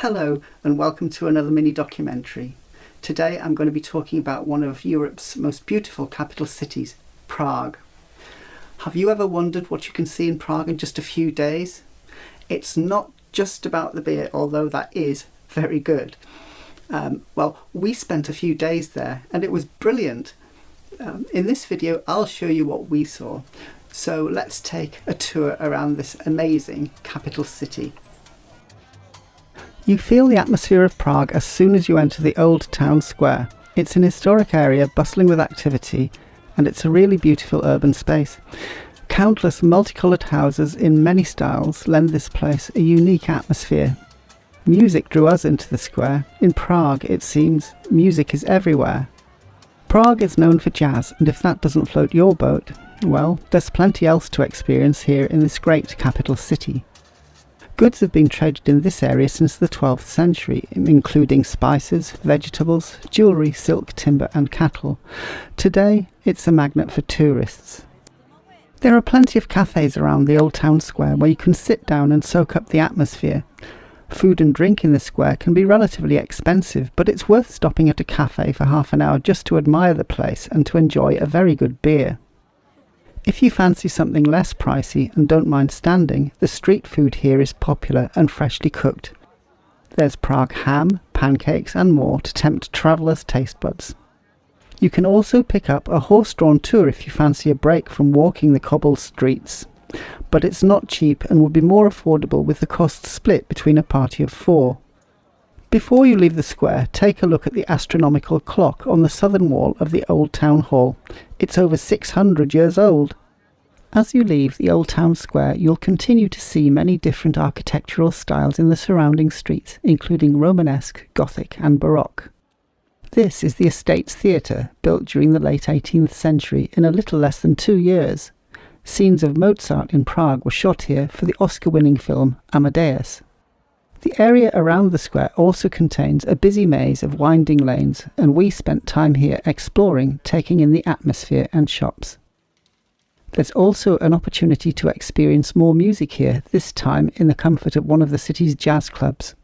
Hello and welcome to another mini documentary. Today I'm going to be talking about one of Europe's most beautiful capital cities, Prague. Have you ever wondered what you can see in Prague in just a few days? It's not just about the beer, although that is very good. We spent a few days there and it was brilliant. In this video I'll show you what we saw. So let's take a tour around this amazing capital city. You feel the atmosphere of Prague as soon as you enter the old town square. It's an historic area bustling with activity, and it's a really beautiful urban space. Countless multicoloured houses in many styles lend this place a unique atmosphere. Music drew us into the square. In Prague, it seems, music is everywhere. Prague is known for jazz, and if that doesn't float your boat, well, there's plenty else to experience here in this great capital city. Goods have been traded in this area since the 12th century, including spices, vegetables, jewellery, silk, timber and cattle. Today, it's a magnet for tourists. There are plenty of cafes around the old town square where you can sit down and soak up the atmosphere. Food and drink in the square can be relatively expensive, but it's worth stopping at a cafe for half an hour just to admire the place and to enjoy a very good beer. If you fancy something less pricey and don't mind standing, the street food here is popular and freshly cooked. There's Prague ham, pancakes and more to tempt travellers' taste buds. You can also pick up a horse-drawn tour if you fancy a break from walking the cobbled streets. But it's not cheap and would be more affordable with the cost split between a party of 4. Before you leave the square, take a look at the astronomical clock on the southern wall of the old town hall. It's over 600 years old. As you leave the old town square, you'll continue to see many different architectural styles in the surrounding streets, including Romanesque, Gothic and Baroque. This is the Estates Theatre, built during the late 18th century in a little less than 2 years. Scenes of Mozart in Prague were shot here for the Oscar-winning film Amadeus. The area around the square also contains a busy maze of winding lanes, and we spent time here exploring, taking in the atmosphere and shops. There's also an opportunity to experience more music here, this time in the comfort of one of the city's jazz clubs.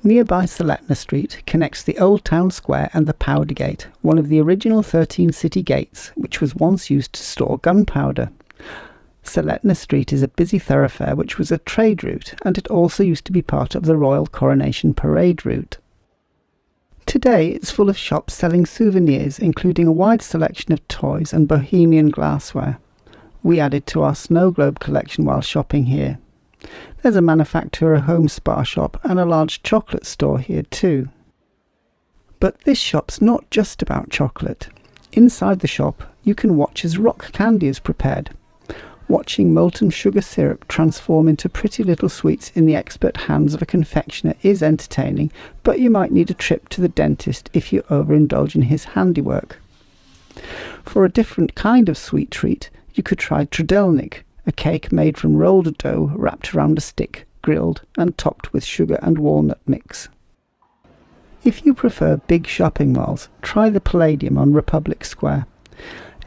Nearby Celetná Street connects the old town square and the Powder Gate, one of the original 13 city gates, which was once used to store gunpowder. Celetná Street is a busy thoroughfare which was a trade route, and it also used to be part of the Royal Coronation Parade route. Today it's full of shops selling souvenirs, including a wide selection of toys and bohemian glassware. We added to our snow globe collection while shopping here. There's a manufacturer home spa shop and a large chocolate store here too. But this shop's not just about chocolate. Inside the shop you can watch as rock candy is prepared. Watching molten sugar syrup transform into pretty little sweets in the expert hands of a confectioner is entertaining, but you might need a trip to the dentist if you overindulge in his handiwork. For a different kind of sweet treat, you could try trudelnik, a cake made from rolled dough wrapped around a stick, grilled and topped with sugar and walnut mix. If you prefer big shopping malls, try the Palladium on Republic Square.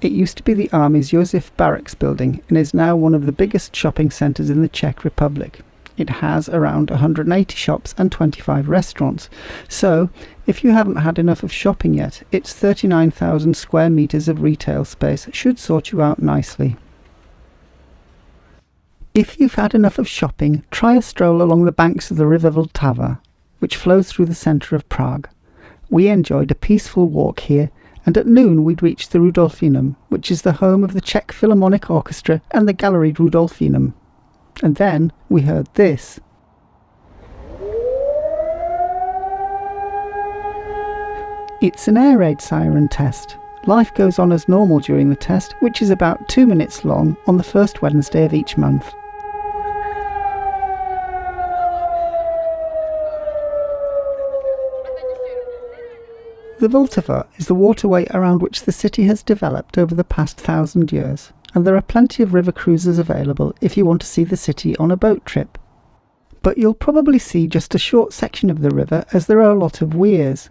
It used to be the Army's Josef Barracks building and is now one of the biggest shopping centres in the Czech Republic. It has around 180 shops and 25 restaurants. So, if you haven't had enough of shopping yet, its 39,000 square metres of retail space should sort you out nicely. If you've had enough of shopping, try a stroll along the banks of the river Vltava, which flows through the centre of Prague. We enjoyed a peaceful walk here, and at noon we'd reached the Rudolfinum, which is the home of the Czech Philharmonic Orchestra and the Gallery Rudolfinum. And then we heard this. It's an air raid siren test. Life goes on as normal during the test, which is about 2 minutes long on the first Wednesday of each month. The Vltava is the waterway around which the city has developed over the past 1,000 years, and there are plenty of river cruises available if you want to see the city on a boat trip. But you'll probably see just a short section of the river as there are a lot of weirs.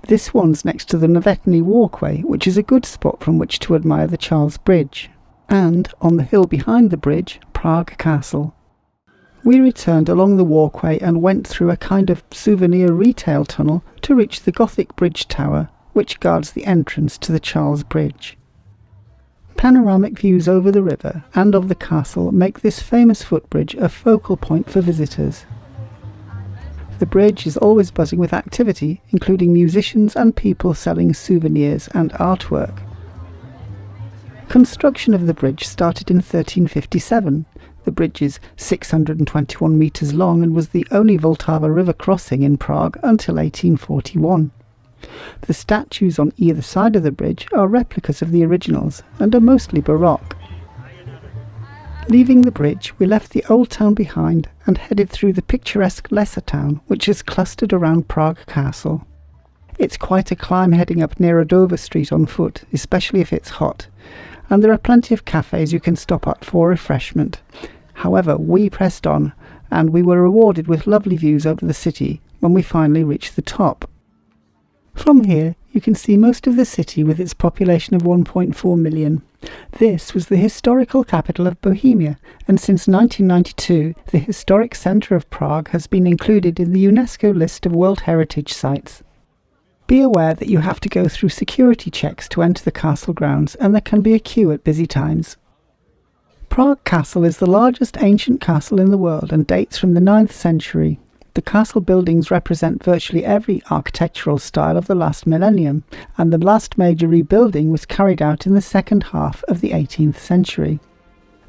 This one's next to the Novetny walkway, which is a good spot from which to admire the Charles Bridge. And on the hill behind the bridge, Prague Castle. We returned along the walkway and went through a kind of souvenir retail tunnel to reach the Gothic bridge tower, which guards the entrance to the Charles Bridge. Panoramic views over the river and of the castle make this famous footbridge a focal point for visitors. The bridge is always buzzing with activity, including musicians and people selling souvenirs and artwork. Construction of the bridge started in 1357. The bridge is 621 metres long and was the only Vltava river crossing in Prague until 1841. The statues on either side of the bridge are replicas of the originals and are mostly Baroque. Leaving the bridge, we left the old town behind and headed through the picturesque lesser town, which is clustered around Prague Castle. It's quite a climb heading up Nerudova Street on foot, especially if it's hot, and there are plenty of cafes you can stop at for refreshment. However, we pressed on, and we were rewarded with lovely views over the city when we finally reached the top. From here, you can see most of the city with its population of 1.4 million. This was the historical capital of Bohemia, and since 1992, the historic centre of Prague has been included in the UNESCO list of World Heritage Sites. Be aware that you have to go through security checks to enter the castle grounds, and there can be a queue at busy times. Prague Castle is the largest ancient castle in the world and dates from the 9th century. The castle buildings represent virtually every architectural style of the last millennium, and the last major rebuilding was carried out in the second half of the 18th century.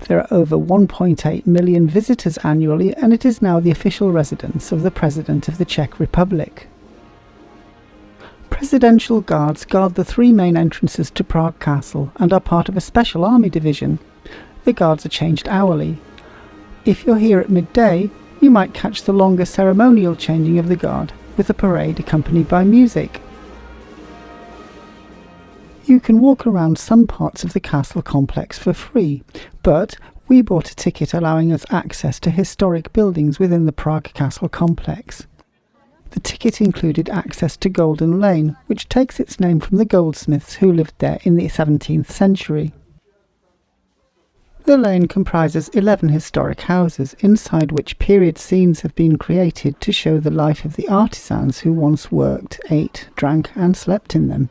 There are over 1.8 million visitors annually, and it is now the official residence of the President of the Czech Republic. Presidential guards guard the three main entrances to Prague Castle and are part of a special army division. The guards are changed hourly. If you're here at midday, you might catch the longer ceremonial changing of the guard, with a parade accompanied by music. You can walk around some parts of the castle complex for free, but we bought a ticket allowing us access to historic buildings within the Prague Castle complex. The ticket included access to Golden Lane, which takes its name from the goldsmiths who lived there in the 17th century. The lane comprises 11 historic houses, inside which period scenes have been created to show the life of the artisans who once worked, ate, drank and slept in them.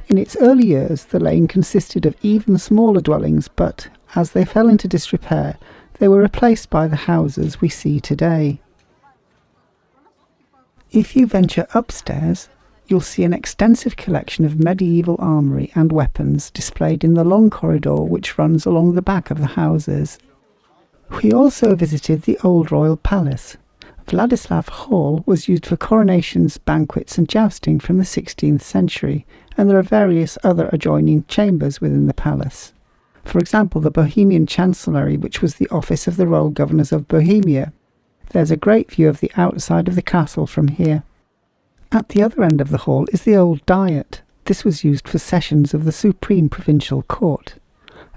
In its early years, the lane consisted of even smaller dwellings, but as they fell into disrepair, they were replaced by the houses we see today. If you venture upstairs, you'll see an extensive collection of medieval armoury and weapons displayed in the long corridor which runs along the back of the houses. We also visited the old royal palace. Vladislav Hall was used for coronations, banquets and jousting from the 16th century, and there are various other adjoining chambers within the palace. For example, the Bohemian Chancellery, which was the office of the royal governors of Bohemia. There's a great view of the outside of the castle from here. At the other end of the hall is the old Diet. This was used for sessions of the Supreme Provincial Court.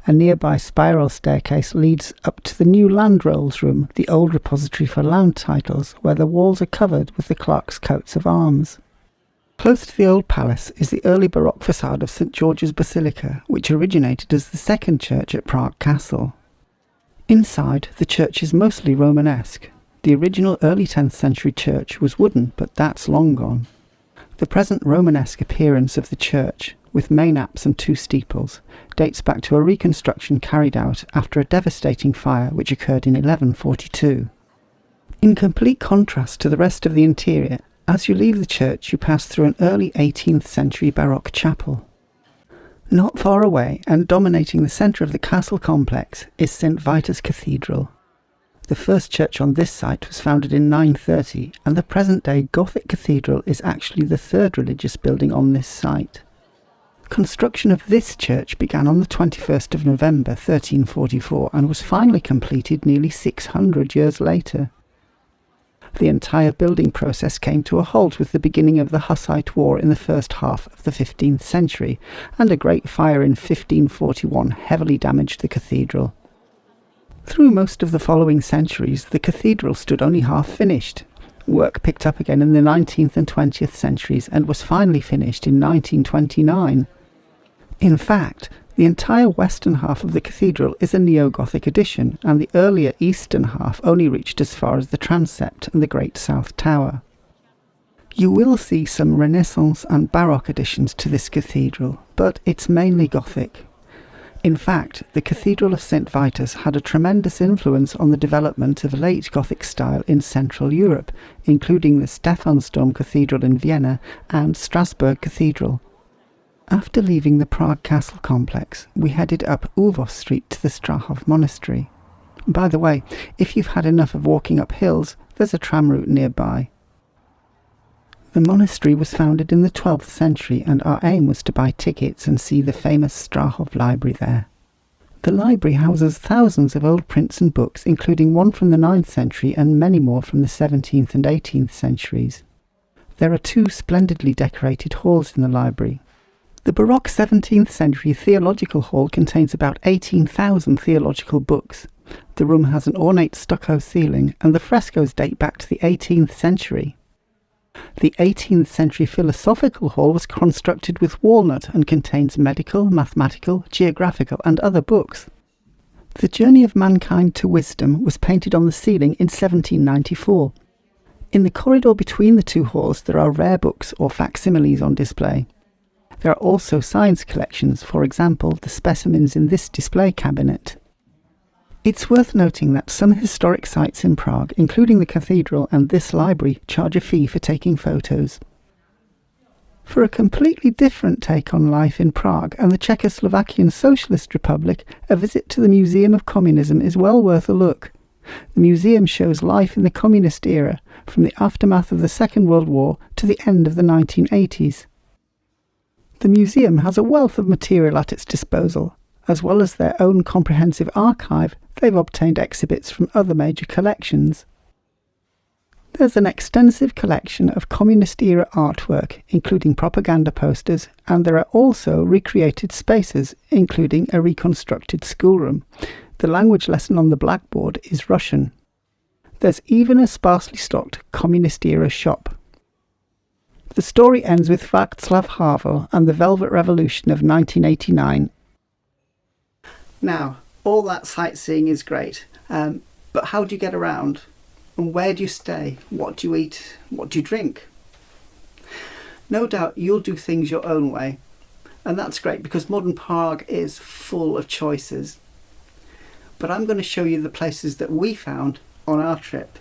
A nearby spiral staircase leads up to the new Land Rolls Room, the old repository for land titles, where the walls are covered with the clerks' coats of arms. Close to the old palace is the early Baroque facade of St. George's Basilica, which originated as the second church at Prague Castle. Inside, the church is mostly Romanesque. The original early 10th century church was wooden, but that's long gone. The present Romanesque appearance of the church, with main apse and two steeples, dates back to a reconstruction carried out after a devastating fire which occurred in 1142. In complete contrast to the rest of the interior, as you leave the church you pass through an early 18th century Baroque chapel. Not far away, and dominating the centre of the castle complex, is St. Vitus Cathedral. The first church on this site was founded in 930, and the present-day Gothic cathedral is actually the third religious building on this site. Construction of this church began on the 21st of November 1344 and was finally completed nearly 600 years later. The entire building process came to a halt with the beginning of the Hussite War in the first half of the 15th century, and a great fire in 1541 heavily damaged the cathedral. Through most of the following centuries, the cathedral stood only half finished. Work picked up again in the 19th and 20th centuries and was finally finished in 1929. In fact, the The entire western half of the cathedral is a neo-Gothic addition, and the earlier eastern half only reached as far as the transept and the Great South Tower. You will see some Renaissance and Baroque additions to this cathedral, but it's mainly Gothic. In fact, the Cathedral of St. Vitus had a tremendous influence on the development of late Gothic style in Central Europe, including the Stephansdom Cathedral in Vienna and Strasbourg Cathedral. After leaving the Prague Castle complex, we headed up Uvos Street to the Strahov monastery. By the way, if you've had enough of walking up hills, there's a tram route nearby. The monastery was founded in the 12th century, and our aim was to buy tickets and see the famous Strahov library there. The library houses thousands of old prints and books, including one from the 9th century and many more from the 17th and 18th centuries. There are 2 splendidly decorated halls in the library. The Baroque 17th century theological hall contains about 18,000 theological books. The room has an ornate stucco ceiling, and the frescoes date back to the 18th century. The 18th century philosophical hall was constructed with walnut and contains medical, mathematical, geographical and other books. The Journey of Mankind to Wisdom was painted on the ceiling in 1794. In the corridor between the 2 halls there are rare books or facsimiles on display. There are also science collections, for example, the specimens in this display cabinet. It's worth noting that some historic sites in Prague, including the cathedral and this library, charge a fee for taking photos. For a completely different take on life in Prague and the Czechoslovakian Socialist Republic, a visit to the Museum of Communism is well worth a look. The museum shows life in the communist era, from the aftermath of the Second World War to the end of the 1980s. The museum has a wealth of material at its disposal. As well as their own comprehensive archive, they've obtained exhibits from other major collections. There's an extensive collection of communist-era artwork, including propaganda posters, and there are also recreated spaces, including a reconstructed schoolroom. The language lesson on the blackboard is Russian. There's even a sparsely stocked communist-era shop. The story ends with Václav Havel and the Velvet Revolution of 1989. Now, all that sightseeing is great, but how do you get around? And where do you stay? What do you eat? What do you drink? No doubt you'll do things your own way, and that's great because modern Prague is full of choices. But I'm going to show you the places that we found on our trip.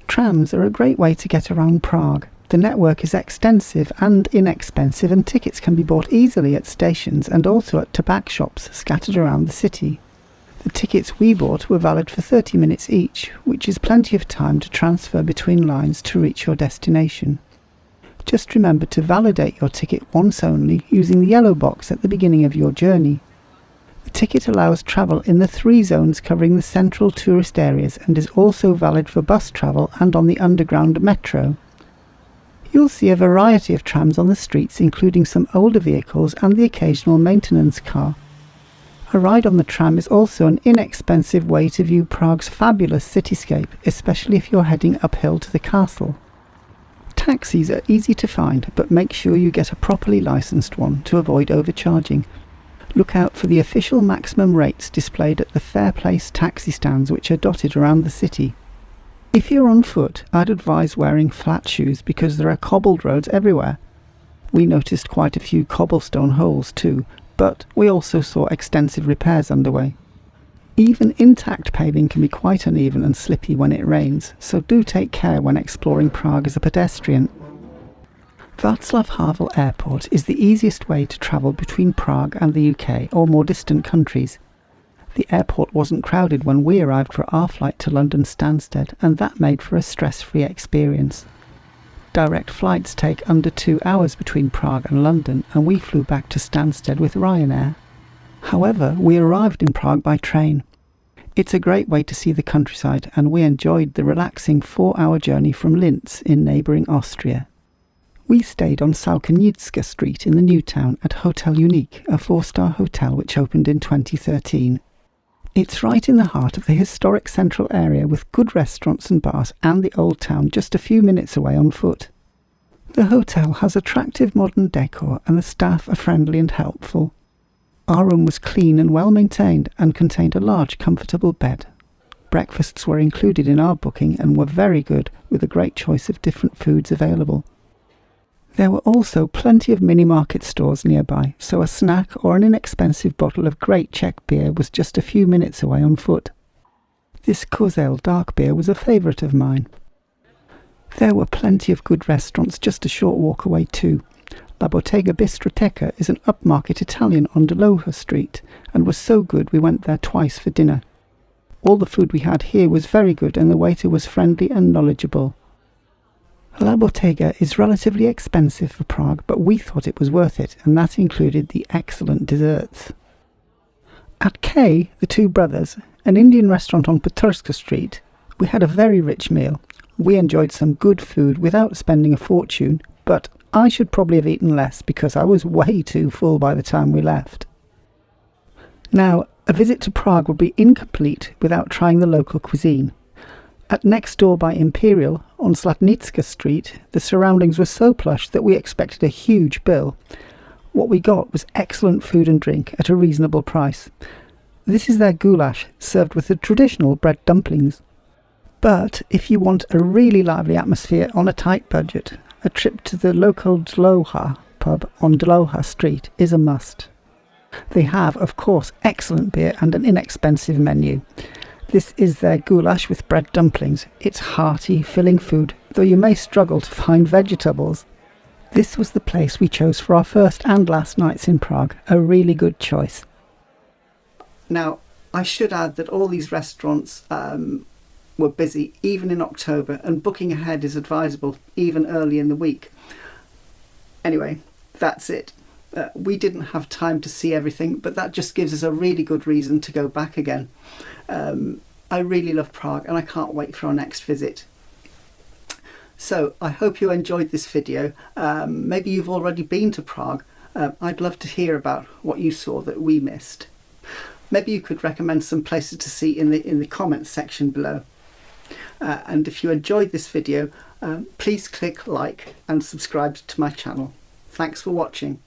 Trams are a great way to get around Prague. The network is extensive and inexpensive, and tickets can be bought easily at stations and also at tobacco shops scattered around the city. The tickets we bought were valid for 30 minutes each, which is plenty of time to transfer between lines to reach your destination. Just remember to validate your ticket once only using the yellow box at the beginning of your journey. The ticket allows travel in the 3 zones covering the central tourist areas and is also valid for bus travel and on the underground metro. You'll see a variety of trams on the streets, including some older vehicles and the occasional maintenance car. A ride on the tram is also an inexpensive way to view Prague's fabulous cityscape, especially if you're heading uphill to the castle. Taxis are easy to find, but make sure you get a properly licensed one to avoid overcharging. Look out for the official maximum rates displayed at the Fair Place taxi stands, which are dotted around the city. If you're on foot, I'd advise wearing flat shoes because there are cobbled roads everywhere. We noticed quite a few cobblestone holes too, but we also saw extensive repairs underway. Even intact paving can be quite uneven and slippy when it rains, so do take care when exploring Prague as a pedestrian. Václav Havel Airport is the easiest way to travel between Prague and the UK or more distant countries. The airport wasn't crowded when we arrived for our flight to London Stansted, and that made for a stress-free experience. Direct flights take under 2 hours between Prague and London, and we flew back to Stansted with Ryanair. However, we arrived in Prague by train. It's a great way to see the countryside, and we enjoyed the relaxing 4-hour journey from Linz in neighbouring Austria. We stayed on Salkonitska Street in the new town at Hotel Unique, a 4-star hotel which opened in 2013. It's right in the heart of the historic central area with good restaurants and bars and the old town just a few minutes away on foot. The hotel has attractive modern decor and the staff are friendly and helpful. Our room was clean and well maintained and contained a large comfortable bed. Breakfasts were included in our booking and were very good, with a great choice of different foods available. There were also plenty of mini-market stores nearby, so a snack or an inexpensive bottle of great Czech beer was just a few minutes away on foot. This Kozel dark beer was a favourite of mine. There were plenty of good restaurants just a short walk away too. La Bottega Bistroteca is an upmarket Italian on Vltava Street, and was so good we went there twice for dinner. All the food we had here was very good and the waiter was friendly and knowledgeable. La Bottega is relatively expensive for Prague, but we thought it was worth it, and that included the excellent desserts. At K, the Two Brothers, an Indian restaurant on Petrska Street, we had a very rich meal. We enjoyed some good food without spending a fortune, but I should probably have eaten less because I was way too full by the time we left. Now, a visit to Prague would be incomplete without trying the local cuisine. At next door by Imperial, on Slatnická Street, the surroundings were so plush that we expected a huge bill. What we got was excellent food and drink at a reasonable price. This is their goulash, served with the traditional bread dumplings. But if you want a really lively atmosphere on a tight budget, a trip to the local Dlouhá pub on Dlouhá Street is a must. They have, of course, excellent beer and an inexpensive menu. This is their goulash with bread dumplings. It's hearty, filling food, though you may struggle to find vegetables. This was the place we chose for our first and last nights in Prague, a really good choice. Now, I should add that all these restaurants were busy even in October, and booking ahead is advisable even early in the week. Anyway, that's it. We didn't have time to see everything, but that just gives us a really good reason to go back again. I really love Prague and I can't wait for our next visit. So I hope you enjoyed this video. Maybe you've already been to Prague. I'd love to hear about what you saw that we missed. Maybe you could recommend some places to see in the comments section below. And if you enjoyed this video, please click like and subscribe to my channel. Thanks for watching.